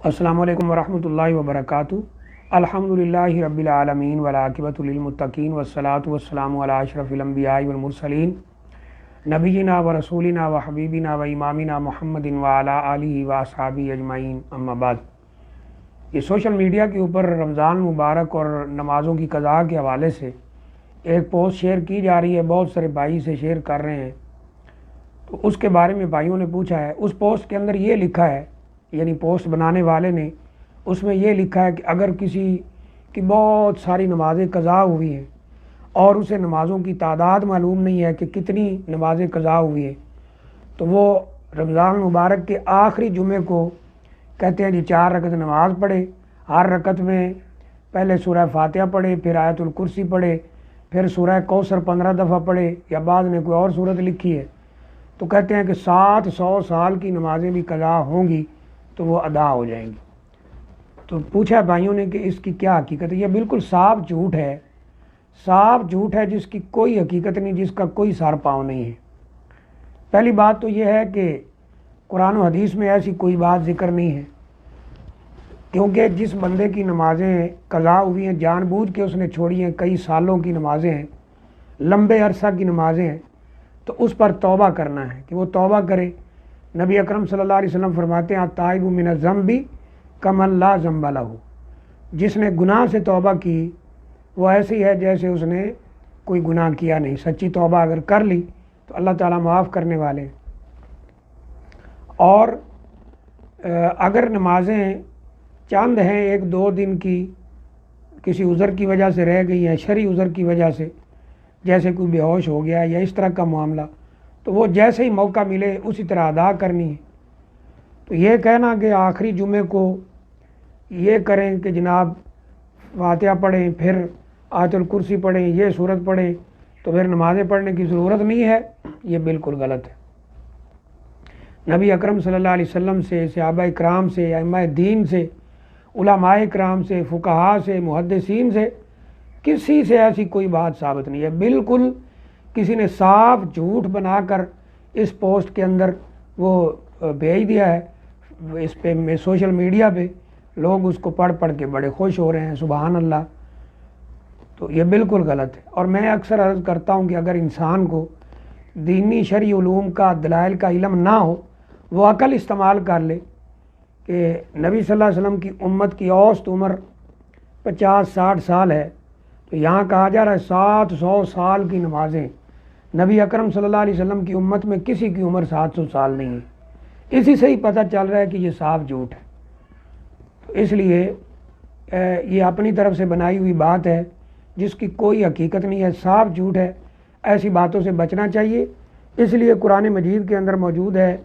السلام علیکم ورحمۃ اللہ وبرکاتہ۔ الحمدللہ رب العالمین والعاقبۃ للمتقین والصلاۃ والسلام علی اشرف الانبیاء والمرسلین نبینا و رسولنا و حبیبنا و امامنا محمد وعلی آلہ و اصحابہ اجمعین، اما بعد۔ یہ سوشل میڈیا کے اوپر رمضان مبارک اور نمازوں کی قضاء کے حوالے سے ایک پوسٹ شیئر کی جا رہی ہے، بہت سارے بھائی سے شیئر کر رہے ہیں، تو اس کے بارے میں بھائیوں نے پوچھا ہے۔ اس پوسٹ کے اندر یہ لکھا ہے، یعنی پوسٹ بنانے والے نے اس میں یہ لکھا ہے کہ اگر کسی کی بہت ساری نمازیں قضا ہوئی ہیں اور اسے نمازوں کی تعداد معلوم نہیں ہے کہ کتنی نمازیں قضا ہوئی ہیں، تو وہ رمضان مبارک کے آخری جمعے کو کہتے ہیں جی 4 رکعت نماز پڑھے، ہر رکعت میں پہلے سورہ فاتحہ پڑھے، پھر آیت الکرسی پڑھے، پھر سورہ کوثر 15 دفعہ پڑھے، یا بعد میں کوئی اور صورت لکھی ہے، تو کہتے ہیں کہ 700 سال کی نمازیں بھی قضا ہوں گی تو وہ ادا ہو جائیں گی۔ تو پوچھا بھائیوں نے کہ اس کی کیا حقیقت ہے؟ یہ بالکل صاف جھوٹ ہے، صاف جھوٹ ہے جس کی کوئی حقیقت نہیں، جس کا کوئی سر پاؤں نہیں ہے۔ پہلی بات تو یہ ہے کہ قرآن و حدیث میں ایسی کوئی بات ذکر نہیں ہے، کیونکہ جس بندے کی نمازیں قضا ہوئی ہیں جان بوجھ کے اس نے چھوڑی ہیں، کئی سالوں کی نمازیں ہیں، لمبے عرصہ کی نمازیں ہیں، تو اس پر توبہ کرنا ہے کہ وہ توبہ کرے۔ نبی اکرم صلی اللہ علیہ وسلم فرماتے ہیں التائب من الذنب کمن لا ذنب لہ، جس نے گناہ سے توبہ کی وہ ایسی ہے جیسے اس نے کوئی گناہ کیا نہیں۔ سچی توبہ اگر کر لی تو اللہ تعالیٰ معاف کرنے والے ہیں۔ اور اگر نمازیں چند ہیں 1-2 دن کی، کسی عذر کی وجہ سے رہ گئی ہیں، شرعی عذر کی وجہ سے، جیسے کوئی بے ہوش ہو گیا یا اس طرح کا معاملہ، تو وہ جیسے ہی موقع ملے اسی طرح ادا کرنی ہے۔ تو یہ کہنا کہ آخری جمعے کو یہ کریں کہ جناب فاتحہ پڑھیں، پھر آیت الکرسی پڑھیں، یہ سورت پڑھیں، تو پھر نمازیں پڑھنے کی ضرورت نہیں ہے، یہ بالکل غلط ہے۔ نبی اکرم صلی اللہ علیہ وسلم سے، صحابہ اکرام سے، ائمہ دین سے، علماء اکرام سے، فقہاء سے، محدثین سے، کسی سے ایسی کوئی بات ثابت نہیں ہے۔ بالکل کسی نے صاف جھوٹ بنا کر اس پوسٹ کے اندر وہ بھیج دیا ہے، اس پہ سوشل میڈیا پہ لوگ اس کو پڑھ کے بڑے خوش ہو رہے ہیں، سبحان اللہ۔ تو یہ بالکل غلط ہے۔ اور میں اکثر عرض کرتا ہوں کہ اگر انسان کو دینی شرعی علوم کا، دلائل کا علم نہ ہو، وہ عقل استعمال کر لے کہ نبی صلی اللہ علیہ وسلم کی امت کی اوسط عمر 50-60 سال ہے، تو یہاں کہا جا رہا ہے 700 سال کی نمازیں۔ نبی اکرم صلی اللہ علیہ وسلم کی امت میں کسی کی عمر 700 سال نہیں ہے۔ اسی سے ہی پتہ چل رہا ہے کہ یہ صاف جھوٹ ہے۔ تو اس لیے یہ اپنی طرف سے بنائی ہوئی بات ہے جس کی کوئی حقیقت نہیں ہے، صاف جھوٹ ہے۔ ایسی باتوں سے بچنا چاہیے۔ اس لیے قرآن مجید کے اندر موجود ہے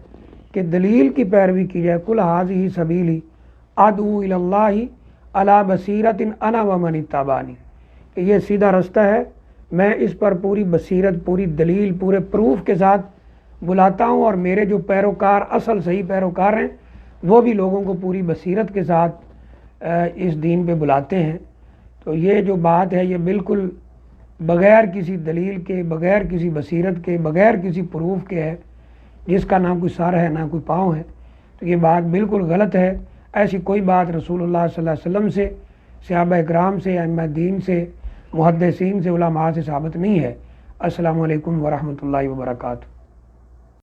کہ دلیل کی پیروی کی جائے۔ قل ھذہ سبیلی ادعو الی اللہ علی بصیرۃ انا ومن اتبعنی، کہ یہ سیدھا رستہ ہے، میں اس پر پوری بصیرت، پوری دلیل، پورے پروف کے ساتھ بلاتا ہوں، اور میرے جو پیروکار، اصل صحیح پیروکار ہیں، وہ بھی لوگوں کو پوری بصیرت کے ساتھ اس دین پہ بلاتے ہیں۔ تو یہ جو بات ہے یہ بالکل بغیر کسی دلیل کے، بغیر کسی بصیرت کے، بغیر کسی پروف کے ہے، جس کا نہ کوئی سر ہے نہ کوئی پاؤں ہے۔ تو یہ بات بالکل غلط ہے۔ ایسی کوئی بات رسول اللہ صلی اللہ علیہ وسلم سے، صحابہ اکرام سے، ائمہ دین سے، محدثین سے، علماء سے ثابت نہیں ہے۔ السلام علیکم ورحمۃ اللہ وبرکاتہ۔